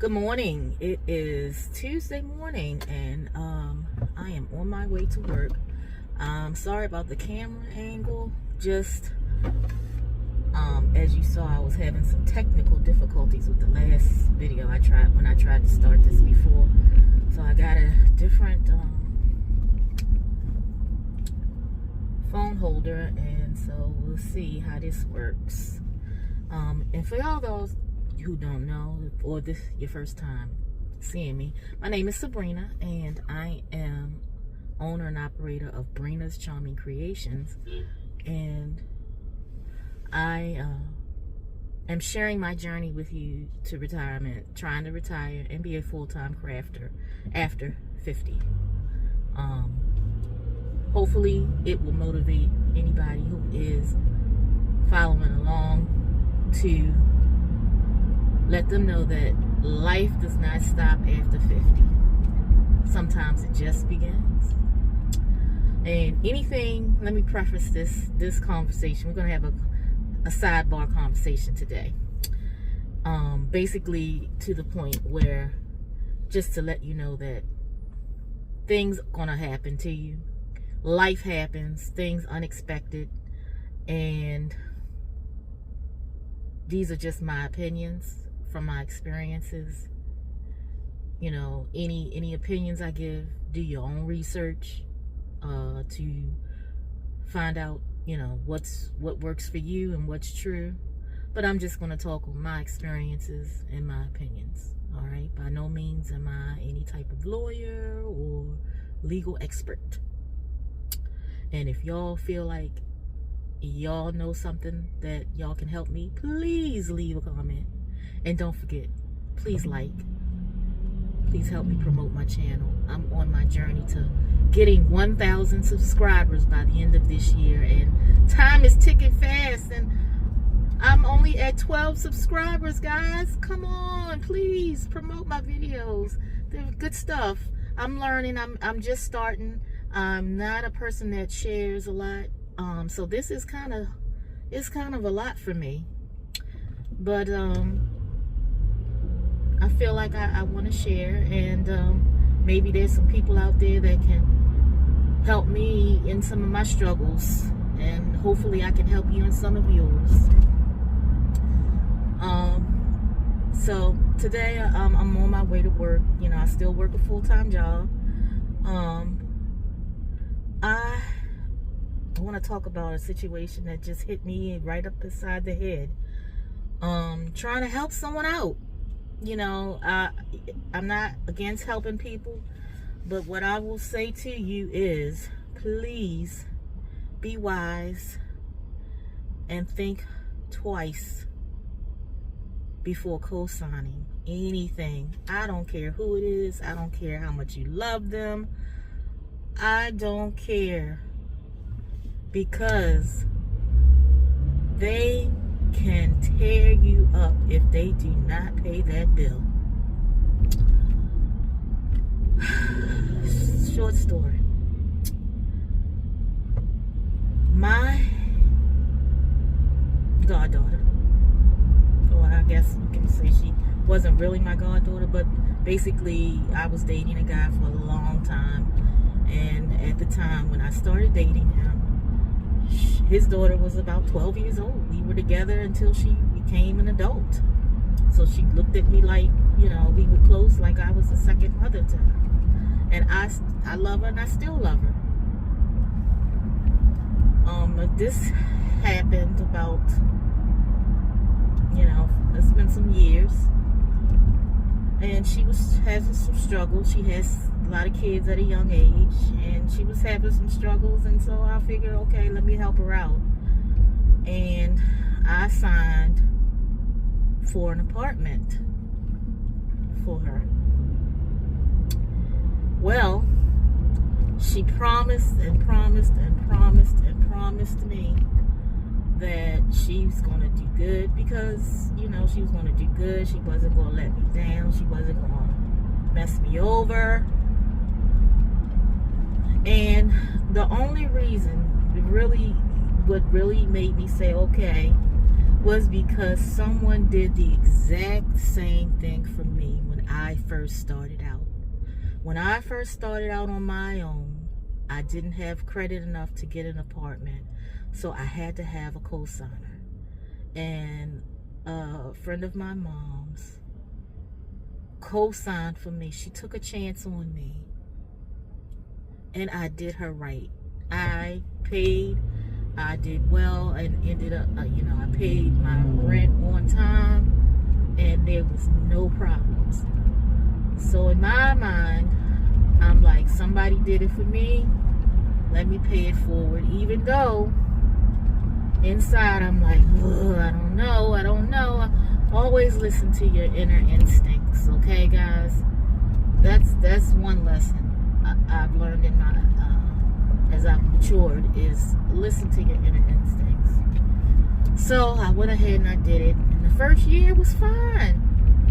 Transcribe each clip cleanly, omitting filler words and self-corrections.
Good morning. It is Tuesday morning and I am on my way to work. Sorry about the camera angle. Just as you saw, I was having some technical difficulties with the last video I tried when I tried to start this before. So I got a different phone holder, and so we'll see how this works. And for all those who don't know, or this your first time seeing me, my name is Sabrina and I am owner and operator of Brina's Charming Creations, and I am sharing my journey with you to retirement, trying to retire and be a full-time crafter after 50. Hopefully it will motivate anybody who is following along to let them know that life does not stop after 50. Sometimes it just begins. And anything, let me preface this conversation. We're going to have a sidebar conversation today. Basically to the point where, just to let you know that things are going to happen to you. Life happens, things unexpected, and these are just my opinions from my experiences. You know, any opinions I give, do your own research to find out, you know, what works for you and what's true. But I'm just going to talk on my experiences and my opinions. All right, by no means am I any type of lawyer or legal expert. And if y'all feel like y'all know something that y'all can help me, please leave a comment. And don't forget, please like. Please help me promote my channel. I'm on my journey to getting 1,000 subscribers by the end of this year. And time is ticking fast. And I'm only at 12 subscribers, guys. Come on, please promote my videos. They're good stuff. I'm learning. I'm just starting. I'm not a person that shares a lot. So this is kind of a lot for me. But I feel like I want to share, and maybe there's some people out there that can help me in some of my struggles, and hopefully I can help you in some of yours. So today I'm on my way to work. You know, I still work a full-time job. I want to talk about a situation that just hit me right up beside the head. Trying to help someone out. You know, I'm not against helping people, but what I will say to you is, please be wise and think twice before co-signing anything. I don't care who it is. I don't care how much you love them. I don't care, because they can tear you up if they do not pay that bill. Short story. My goddaughter, or I guess you can say she wasn't really my goddaughter, but basically I was dating a guy for a long time. And at the time when I started dating him, his daughter was about 12 years old. We were together until she became an adult. So she looked at me like, you know, we were close, like I was a second mother to her. And I love her, and I still love her. This happened about, you know, it's been some years. And she was having some struggles. She has a lot of kids at a young age, and she was having some struggles, and so I figured, okay, let me help her out. And I signed for an apartment for her. Well, she promised and promised and promised and promised me that she's gonna do good, because, you know, she was gonna do good. She wasn't gonna let me down. She wasn't gonna mess me over. And the only reason, what really made me say okay, was because someone did the exact same thing for me when when I first started out. When I first started out on my own, I didn't have credit enough to get an apartment, so I had to have a cosigner. And a friend of my mom's co-signed for me. She took a chance on me, and I did her right. I paid, I did well, and ended up, I paid my rent on time, and there was no problems. So in my mind, I'm like, somebody did it for me, let me pay it forward, even though inside I'm like, I don't know. Always listen to your inner instincts, okay, guys? That's one lesson I've learned in my as I've matured, is listen to your inner instincts. So I went ahead and I did it, and the first year was fine.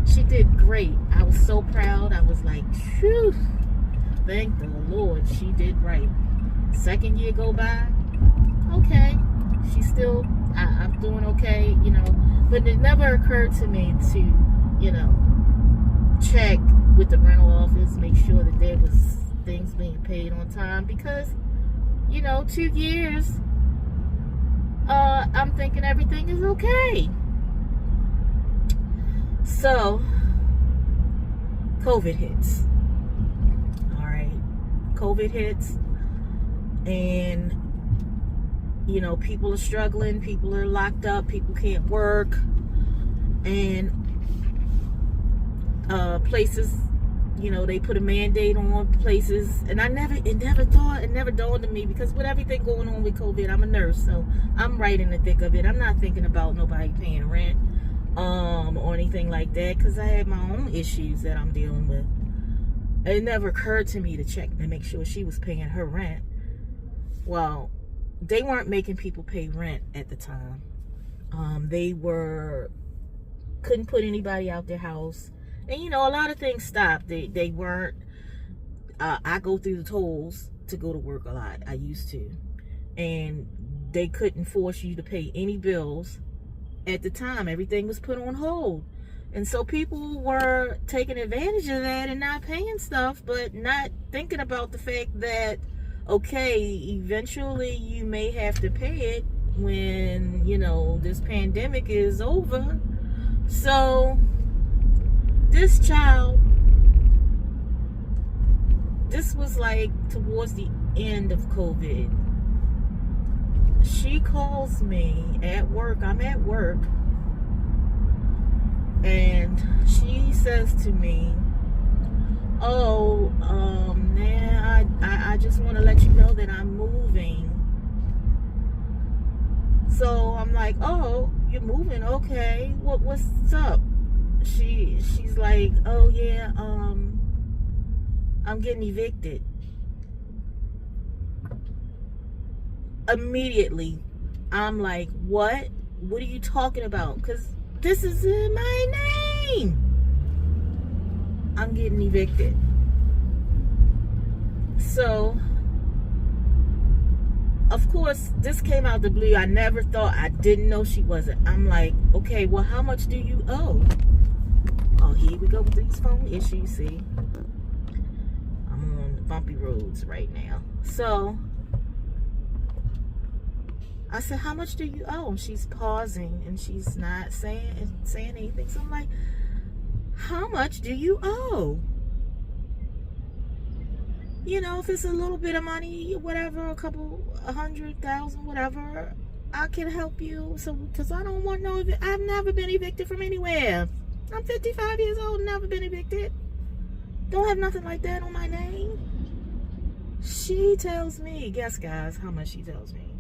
She did great. I was so proud. I was like, phew, thank the Lord, she did right. Second year go by, okay, she's still, I'm doing okay, but it never occurred to me to, check with the rental office, make sure that there was things being paid on time, because 2 years, I'm thinking everything is okay. So COVID hits. All right, COVID hits, and people are struggling, people are locked up, people can't work, and places, they put a mandate on places, and it never dawned on me, because with everything going on with COVID, I'm a nurse, so I'm right in the thick of it. I'm not thinking about nobody paying rent or anything like that, because I have my own issues that I'm dealing with. It never occurred to me to check and make sure she was paying her rent. Well, they weren't making people pay rent at the time. They couldn't put anybody out their house. And, a lot of things stopped. They weren't, I go through the tolls to go to work a lot. I used to. And they couldn't force you to pay any bills at the time. Everything was put on hold. And so people were taking advantage of that and not paying stuff, but not thinking about the fact that, okay, eventually you may have to pay it when, this pandemic is over. So this child, this was like towards the end of COVID. She calls me at work. I'm at work. And she says to me, I just want to let you know that I'm moving. So I'm like, oh, you're moving? Okay. What's up? She's like, oh yeah, I'm getting evicted. Immediately, I'm like, what? What are you talking about? Because this is in my name. I'm getting evicted. So, of course, this came out the blue. I didn't know she wasn't. I'm like, okay, well, how much do you owe? Oh, here we go with these phone issues, see? I'm on the bumpy roads right now. So, I said, how much do you owe? She's pausing, and she's not saying anything. So I'm like, how much do you owe? If it's a little bit of money, whatever, a 100,000, whatever, I can help you. So, because I don't want I've never been evicted from anywhere. I'm 55 years old, never been evicted. Don't have nothing like that on my name. She tells me, guess guys, how much she tells me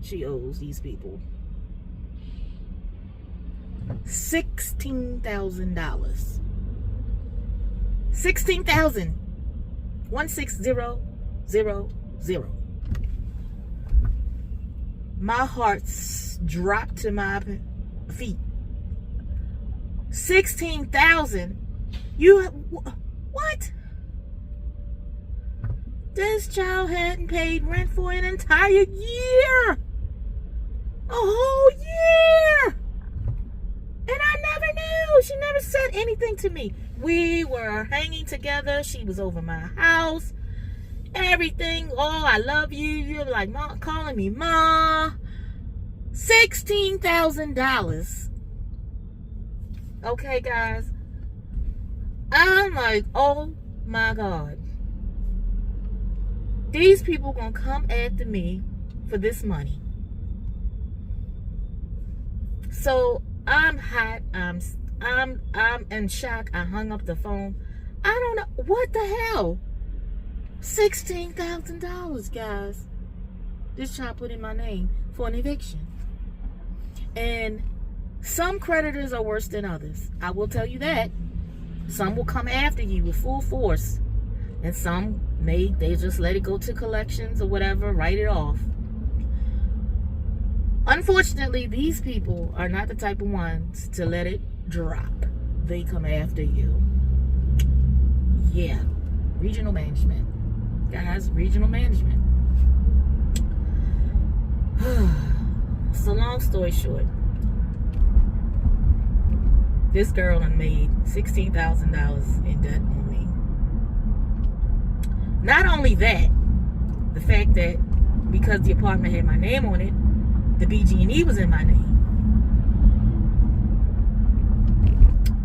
she owes these people? $16,000. $16,000. 16000. My heart dropped to my feet. 16,000. You what? This child hadn't paid rent for an entire year. A whole year. And I never knew. She never said said anything to me. We were hanging together. She was over my house. Everything. Oh, I love you. You're like, Mom, calling me Ma. $16,000. Okay, guys. I'm like, oh my God. These people gonna come after me for this money. So I'm hot. I'm in shock. I hung up the phone. I don't know what the hell. $16,000, guys. This child put in my name for an eviction. And some creditors are worse than others. I will tell you that. Some will come after you with full force. And some they just let it go to collections or whatever, write it off. Unfortunately, these people are not the type of ones to let it drop. They come after you. Yeah. Regional management. Guys, regional management. So long story short, this girl done made $16,000 in debt on me. Not only that, the fact that because the apartment had my name on it, the BG&E was in my name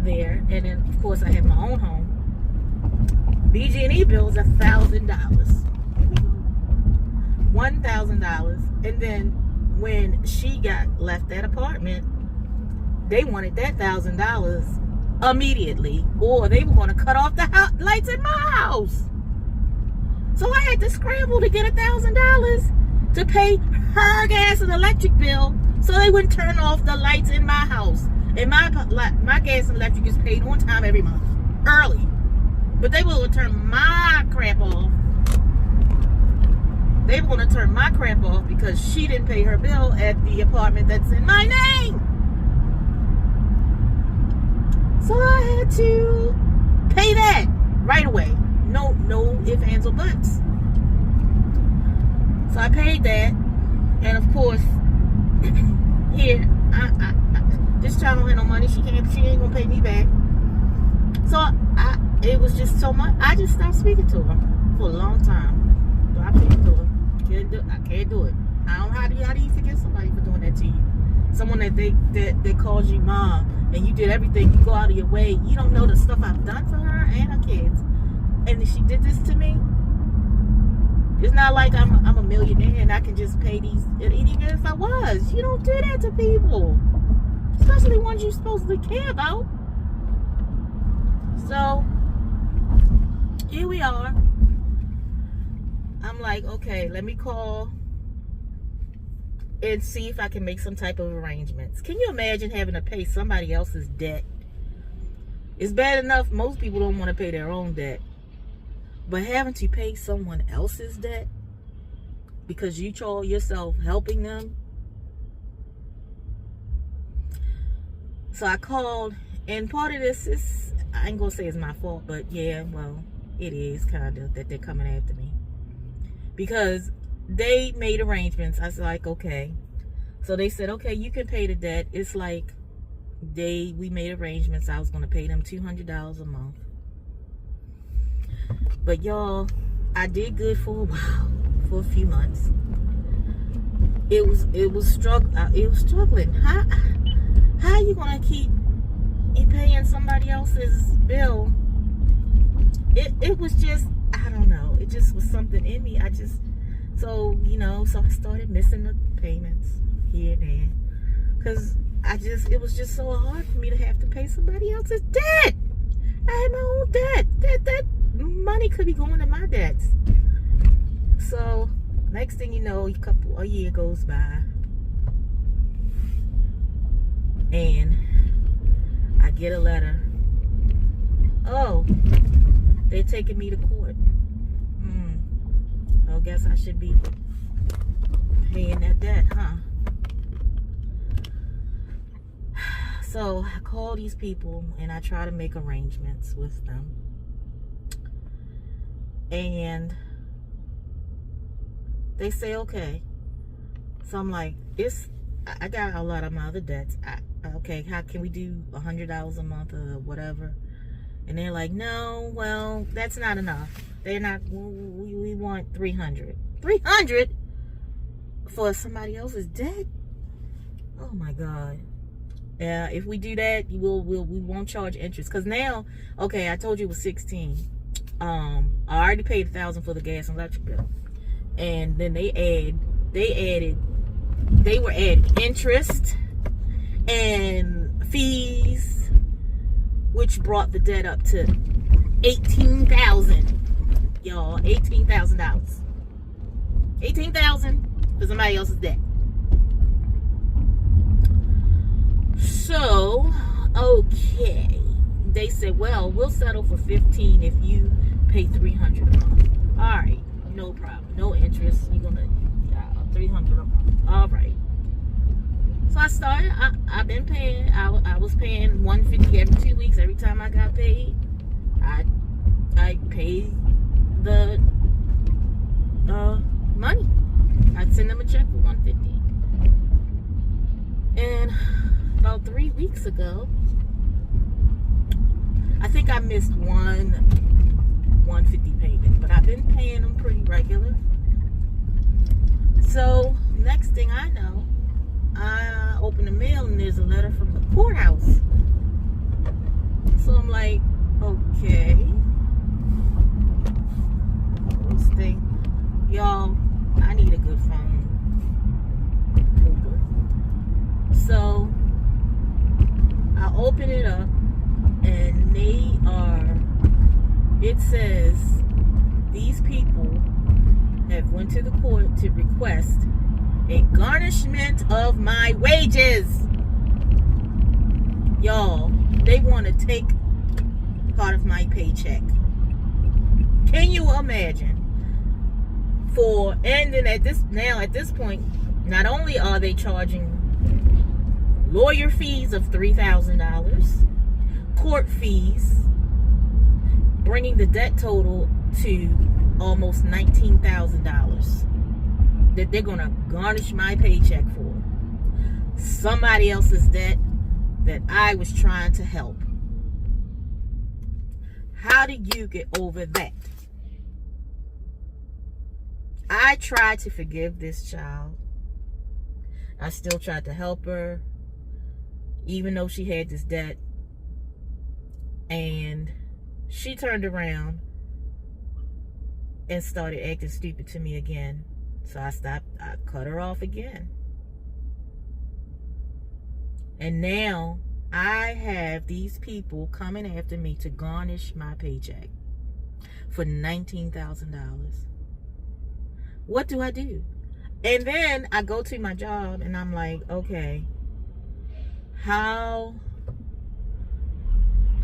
there, and then of course I have my own home. BG&E bills $1,000, $1,000, and then when she left that apartment, they wanted that $1,000 immediately, or they were going to cut off the lights in my house. So I had to scramble to get $1,000 to pay her gas and electric bill, so they wouldn't turn off the lights in my house. And my gas and electric is paid on time every month, early. But they were going to turn my crap off. They were going to turn my crap off because she didn't pay her bill at the apartment that's in my name. So I had to pay that right away. No ifs, ands, or buts. So I paid that. And of course, here, this child don't have no money. She ain't going to pay me back. So it was just so much. I just stopped speaking to her for a long time. So I can't do it. I can't do it. I don't know how do you forgive somebody for doing that to you? Someone that calls you mom, and you did everything. You go out of your way. You don't know the stuff I've done for her and her kids. And she did this to me. It's not like I'm a millionaire and I can just pay these. And even if I was, you don't do that to people, especially ones you're supposed to care about. So here we are. I'm like, okay, let me call and see if I can make some type of arrangements. Can you imagine having to pay somebody else's debt? It's bad enough most people don't want to pay their own debt, but having to pay someone else's debt because you call yourself helping them. So I called, and part of this is, I ain't gonna say it's my fault, but yeah, well, it is kind of that they're coming after me because they made arrangements. I was like, okay. So they said, okay, you can pay the debt. It's like we made arrangements. I was going to pay them $200 a month. But y'all, I did good for a while, for a few months. It was struggling. How are you going to keep paying somebody else's bill? It was just, I don't know. It just was something in me. So I started missing the payments here and there. Because it was just so hard for me to have to pay somebody else's debt. I had my own debt. That money could be going to my debts. So, next thing you know, a year goes by. And I get a letter. Oh, they're taking me to court. I guess I should be paying that debt, huh? So I call these people and I try to make arrangements with them. And they say, okay. So I'm like, I got a lot of my other debts. okay, how can we do $100 a month or whatever? And they're like, no, well, that's not enough. They're not, we want 300. 300 for somebody else's debt? Oh my God. Yeah, if we do that, we won't charge interest. Cause now, okay, I told you it was 16. I already paid $1,000 for the gas and electric bill, and then they were adding interest and fees, which brought the debt up to $18,000. Y'all, $18,000. $18,000 for somebody else's debt. So, okay, they said, well, we'll settle for 15 if you pay $300 a month. All right, no problem, no interest. You're gonna $300 a month. All right. So I started. I've been paying. I was paying $150 every 2 weeks. Every time I got paid, I paid the money. I'd send them a check for $150. And about 3 weeks ago, I think I missed one $150 payment, but I've been paying them pretty regular. So next thing I know, I open the mail and there's a letter from the courthouse. So I'm like, okay, this thing, y'all, I need a good phone. So I open it up and it says these people have went to the court to request a garnishment of my wages. Y'all, they want to take part of my paycheck. Can you imagine? And then at this point, not only are they charging lawyer fees of $3,000, court fees, bringing the debt total to almost $19,000 that they're gonna garnish my paycheck for. Somebody else's debt that I was trying to help. How do you get over that? I tried to forgive this child. I still tried to help her, even though she had this debt. And she turned around and started acting stupid to me again. So I cut her off again. And now I have these people coming after me to garnish my paycheck for $19,000. What do I do? And then I go to my job and I'm like, okay, how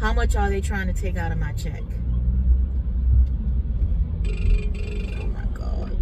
much are they trying to take out of my check? Oh my God.